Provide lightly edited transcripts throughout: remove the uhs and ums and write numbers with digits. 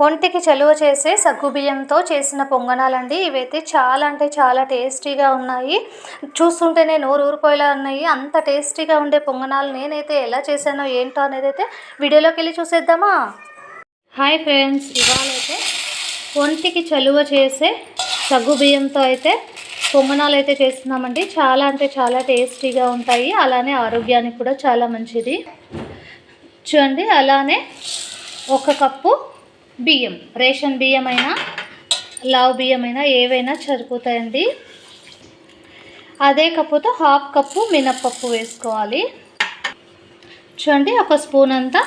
ఒంటికి చలువ చేసే సగ్గుబియ్యంతో చేసిన పొంగనాలండి. ఇవైతే చాలా అంటే చాలా టేస్టీగా ఉన్నాయి. చూస్తుంటేనే నోరు ఊరిపోయేలా ఉన్నాయి. అంత టేస్టీగా ఉండే పొంగనాలు నేనైతే ఎలా చేశానో ఏంటో అనేది అయితే వీడియోలోకి వెళ్ళి చూసేద్దామా. హాయ్ ఫ్రెండ్స్, ఇవాళైతే ఒంటికి చలువ చేసే సగ్గుబియ్యంతో అయితే పొంగనాలు అయితే చేస్తున్నామండి. చాలా అంటే చాలా టేస్టీగా ఉంటాయి, అలానే ఆరోగ్యానికి కూడా చాలా మంచిది. చూడండి, అలానే 1 కప్పు బియ్యం, రేషన్ బియ్యం అయినా లావు బియ్యం అయినా ఏవైనా సరిపోతాయండి. అదే కప్పుతో 1/2 కప్పు మినప్పప్పు వేసుకోవాలి. చూడండి, 1 స్పూన్ అంతా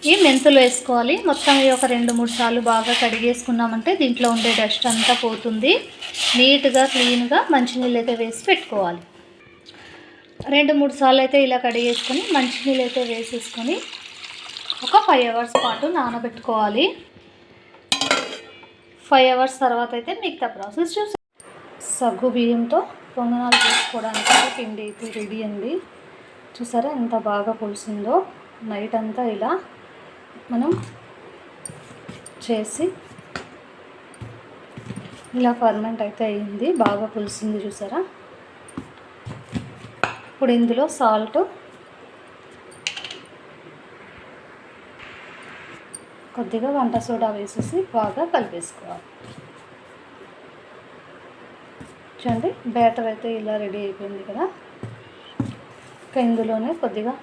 ఈ మెంతులు వేసుకోవాలి. మొత్తం ఈ ఒక 2-3 సార్లు బాగా కడిగేసుకున్నామంటే దీంట్లో ఉండే డస్ట్ అంతా పోతుంది. నీట్గా క్లీన్గా మంచినీళ్ళు అయితే వేసి పెట్టుకోవాలి. 2-3 సార్లు అయితే ఇలా కడిగేసుకొని మంచినీళ్ళు అయితే వేసేసుకొని ఒక 5 అవర్స్ పాటు నానబెట్టుకోవాలి. 5 అవర్స్ తర్వాత అయితే మిగతా ప్రాసెస్ చూసి. సగ్గు బియ్యంతో పొంగనాలు చేసుకోవడానికి పిండి అయితే రెడీ అండి. చూసారా ఎంత బాగా పులిసిందో. నైట్ అంతా ఇలా మనం చేసి ఇలా ఫర్మెంట్ అయితే అయ్యింది, బాగా పులిసింది చూసారా. ఇప్పుడు ఇందులో సాల్ట్, కొద్దిగా వంట సోడా వేసేసి బాగా కలిపేసుకోవాలి. చూడండి, బ్యాటర్ అయితే ఇలా రెడీ అయిపోయింది కదా. ఇంకా ఇందులోనే కొద్దిగా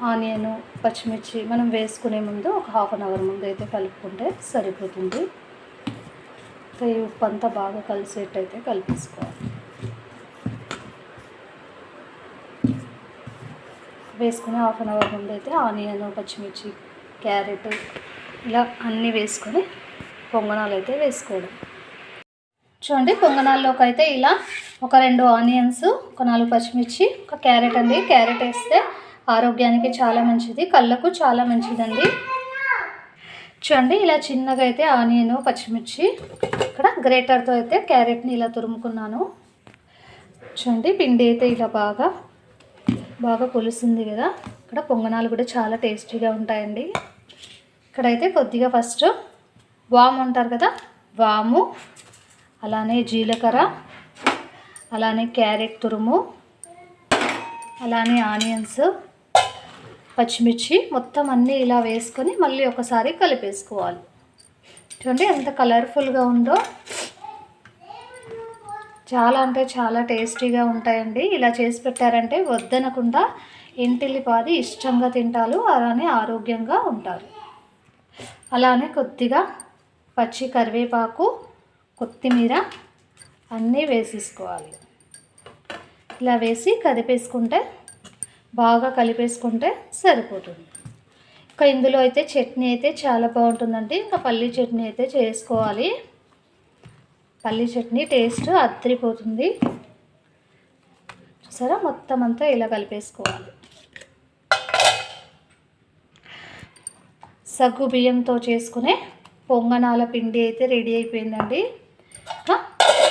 ఆనియన్, పచ్చిమిర్చి మనం వేసుకునే ముందు ఒక 1/2 అవర్ ముందు అయితే కలుపుకుంటే సరిపోతుంది. ఈ ఉప్పు అంతా బాగా కలిసేటైతే కలిపేసుకోవాలి. వేసుకుని 1/2 అవర్ ముందు అయితే ఆనియన్, పచ్చిమిర్చి, క్యారెట్ ఇలా అన్నీ వేసుకొని పొంగనాలు అయితే వేసుకోవడం. చూడండి, పొంగనాల్లోకి అయితే ఇలా ఒక 2 ఆనియన్స్, ఒక 4 పచ్చిమిర్చి, ఒక క్యారెట్ అండి. క్యారెట్ వేస్తే ఆరోగ్యానికి చాలా మంచిది, కళ్ళకు చాలా మంచిదండి. చూడండి, ఇలా చిన్నగా అయితే ఆనియన్, పచ్చిమిర్చి, ఇక్కడ గ్రేటర్తో అయితే క్యారెట్ని ఇలా తురుముకున్నాను. చూడండి, పిండి అయితే ఇలా బాగా పులిసింది కదా. ఇక్కడ పొంగనాలు కూడా చాలా టేస్టీగా ఉంటాయండి. ఇక్కడైతే కొద్దిగా ఫస్ట్ వాము అంటారు కదా, వాము, అలానే జీలకర్ర, అలానే క్యారెట్ తురుము, అలానే ఆనియన్స్, పచ్చిమిర్చి మొత్తం అన్నీ ఇలా వేసుకొని మళ్ళీ ఒకసారి కలిపేసుకోవాలి. చూడండి ఎంత కలర్ఫుల్గా ఉందో. చాలా అంటే చాలా టేస్టీగా ఉంటాయండి. ఇలా చేసి పెట్టారంటే వద్దనకుండా ఇంటిల్లిపాది ఇష్టంగా తింటారు, అలానే ఆరోగ్యంగా ఉంటారు. అలానే కొద్దిగా పచ్చి కరివేపాకు, కొత్తిమీర అన్నీ వేసేసుకోవాలి. ఇలా వేసి బాగా కలిపేసుకుంటే సరిపోతుంది. ఇంకా ఇందులో అయితే చట్నీ అయితే చాలా బాగుంటుందండి. ఇంకా పల్లీ చట్నీ అయితే చేసుకోవాలి. పల్లీ చట్నీ టేస్ట్ అదిరిపోతుంది. చూసారా, మొత్తం అంతా ఇలా కలిపేసుకోవాలి. సగ్గు బియ్యంతో చేసుకునే పొంగనాల పిండి అయితే రెడీ అయిపోయిందండి.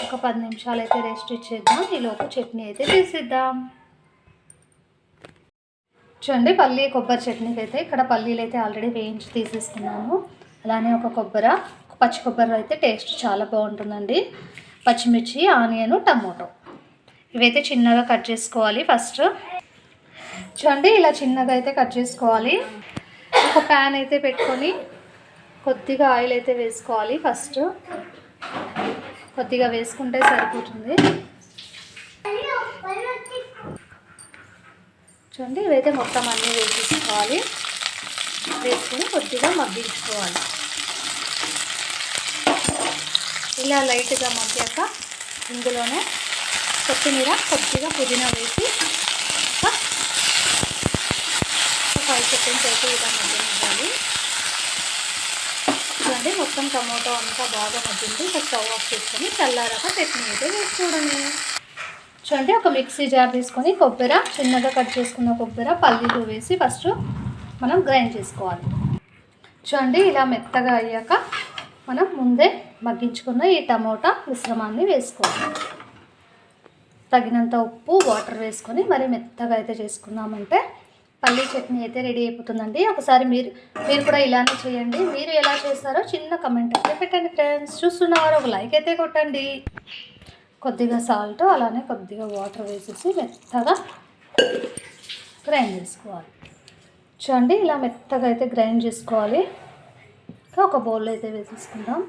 ఒక 10 నిమిషాలు అయితే రెస్ట్ ఇచ్చేద్దాం. ఈలోపు చట్నీ అయితే చేసేద్దాం. చూడండి, కొబ్బరి చట్నీకి అయితే ఇక్కడ పల్లీలు అయితే ఆల్రెడీ వేయించి తీసేసుకున్నాను. అలానే ఒక పచ్చి కొబ్బరి అయితే టేస్ట్ చాలా బాగుంటుందండి. పచ్చిమిర్చి, ఆనియన్, టమోటో ఇవైతే చిన్నగా కట్ చేసుకోవాలి. ఫస్ట్ చూడండి, ఇలా చిన్నగా అయితే కట్ చేసుకోవాలి. ఒక ప్యాన్ అయితే పెట్టుకొని కొద్దిగా ఆయిల్ అయితే వేసుకోవాలి. ఫస్ట్ కొద్దిగా వేసుకుంటే సరిపోతుంది. చూడండి, ఇవైతే మొత్తం అన్నీ వేసుకోవాలి. వేసుకొని కొద్దిగా మగ్గించుకోవాలి. ఇలా లైట్గా మగ్గాక ఇందులోనే కొత్తిమీర, కొద్దిగా పుదీనా వేసి ఒక 5 సెకండ్స్ అయితే ఇలా మగ్గనివ్వాలి. చూడండి, మొత్తం టమోటో అంతా బాగా మగ్గింది. ఇంకా స్టవ్ ఆఫ్ చేసుకొని చల్లారాక చట్నీ అయితే వేసుకోవడమే. చూడండి, ఒక మిక్సీ జార్ తీసుకొని చిన్నగా కట్ చేసుకున్న కొబ్బరి, పల్లీలు వేసి ఫస్ట్ మనం గ్రైండ్ చేసుకోవాలి. చూడండి, ఇలా మెత్తగా అయ్యాక మనం ముందే మగ్గించుకున్న ఈ టమోటా మిశ్రమాన్ని వేసుకోవాలి. తగినంత ఉప్పు, వాటర్ వేసుకొని మరి మెత్తగా అయితే చేసుకున్నామంటే పల్లీ చట్నీ అయితే రెడీ అయిపోతుందండి. ఒకసారి మీరు కూడా ఇలానే చేయండి. మీరు ఎలా చేస్తారో చిన్న కమెంట్ అయితే పెట్టండి ఫ్రెండ్స్. చూస్తున్నవారు ఒక లైక్ అయితే కొట్టండి. కొద్దిగా సాల్ట్ అలానే కొద్దిగా వాటర్ వేసేసి మెత్తగా గ్రైండ్ చేసుకోవాలి. చూడండి ఇలా మెత్తగా అయితే గ్రైండ్ చేసుకోవాలి. ఒక బౌల్లో అయితే వేసేసుకుందాం.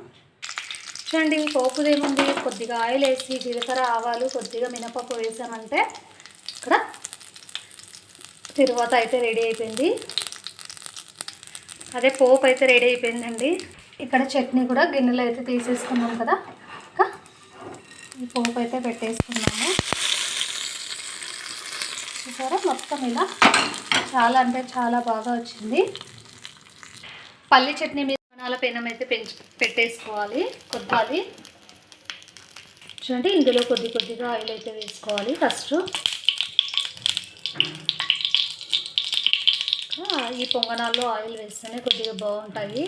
చూడండి పోపుదేముంది, కొద్దిగా ఆయిల్ వేసి జీలకర్ర ఆవాలు కొద్దిగా మినపప్పు వేసామంటే ఇక్కడ తిరువాత అయితే రెడీ అయిపోయింది. అదే పోపు అయితే రెడీ అయిపోయిందండి. ఇక్కడ చట్నీ కూడా గిన్నెలో అయితే తీసేసుకున్నాం కదా. ఇంకా ఈ పోపు అయితే పెట్టేసుకున్నాము. చూసారా మొత్తం ఇలా చాలా అంటే చాలా బాగా వచ్చింది. పల్లి చట్నీ మీద పొంగనాల పెనం అయితే పెట్టేసుకోవాలి. కొద్దిగా చూడండి ఇందులో కొద్దిగా ఆయిల్ అయితే వేసుకోవాలి. ఫస్ట్ ఈ పొంగనాల్లో ఆయిల్ వేస్తేనే కొద్దిగా బాగుంటాయి.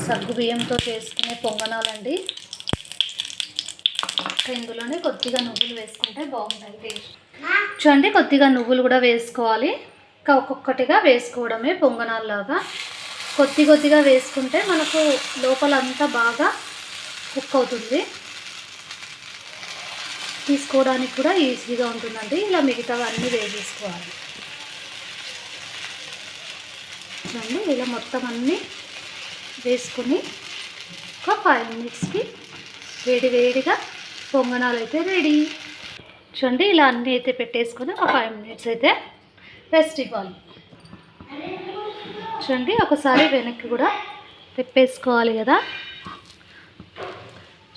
సగ్గు బియ్యంతో చేసుకునే పొంగనాలండి. ఇందులోనే కొద్దిగా నువ్వులు వేసుకుంటే బాగుంటాయి టేస్ట్. చూడండి కొద్దిగా నువ్వులు కూడా వేసుకోవాలి. ఇంకా ఒక్కొక్కటిగా వేసుకోవడమే పొంగనాల్లాగా. కొద్దిగా వేసుకుంటే మనకు లోపలంతా బాగా కుక్ అవుతుంది. తీసుకోవడానికి కూడా ఈజీగా ఉంటుందండి. ఇలా మిగతావన్నీ వేసేసుకోవాలి. చూడండి ఇలా మొత్తం అన్నీ వేసుకొని ఒక 5 మినిట్స్కి వేడిగా పొంగనాలు అయితే రెడీ. చూడండి ఇలా అన్నీ అయితే పెట్టేసుకొని ఒక 5 మినిట్స్ అయితే రెస్ట్ ఇవ్వాలి. చూడండి ఒకసారి వెనక్కి కూడా తిప్పేసుకోవాలి కదా.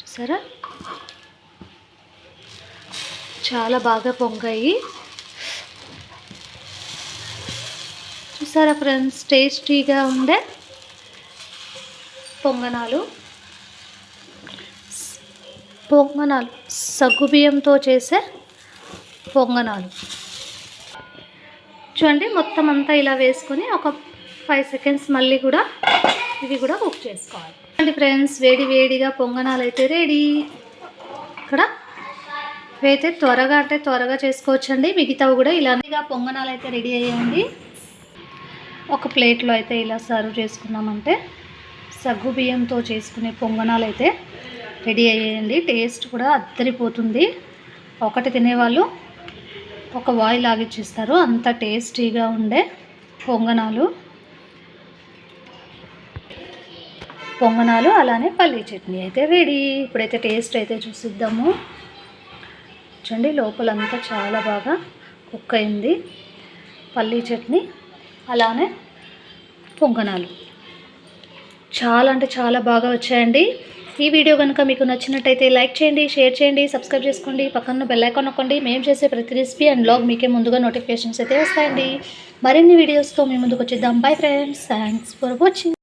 చూసారా చాలా బాగా పొంగాయి. చూసారా ఫ్రెండ్స్ టేస్టీగా ఉండే పొంగనాలు సగ్గుబియ్యంతో చేసే పొంగనాలు. చూడండి మొత్తం అంతా ఇలా వేసుకొని ఒక 5 సెకండ్స్ మళ్ళీ కూడా ఇవి కూడా కుక్ చేసుకోవాలి. చూడండి ఫ్రెండ్స్ వేడిగా పొంగనాలు అయితే రెడీ. ఇక్కడ అయితే త్వరగా చేసుకోవచ్చండి. మిగతావి కూడా ఇలాగా పొంగనాలు అయితే రెడీ అయ్యాయండి. ఒక ప్లేట్లో అయితే ఇలా సర్వ్ చేసుకున్నామంటే సగ్గు బియ్యంతో చేసుకునే పొంగనాలు అయితే రెడీ అయ్యాయండి. టేస్ట్ కూడా అద్దరిపోతుంది. ఒకటి తినేవాళ్ళు ఒక వాయి లాగిచ్చిస్తారు. అంత టేస్టీగా ఉండే పొంగనాలు అలానే పల్లీ చట్నీ అయితే రెడీ. ఇప్పుడైతే టేస్ట్ అయితే చూసిద్దాము. చూడండి లోపలంతా చాలా బాగా కుక్ అయింది. పల్లీ చట్నీ అలానే పొంగనాలు చాలా అంటే చాలా బాగా వచ్చాయండి. ఈ వీడియో కనుక మీకు నచ్చినట్టయితే లైక్ చేయండి, షేర్ చేయండి, సబ్స్క్రైబ్ చేసుకోండి, పక్కన బెల్ ఐకాన్ నొక్కండి. మేము చేసే ప్రతి రెసిపీ అండ్ బ్లాగ్ మీకే ముందుగా నోటిఫికేషన్స్ అయితే వస్తాయండి. మరిన్ని వీడియోస్తో మీ ముందుకు వచ్చేద్దాం. Bye friends, thanks for watching.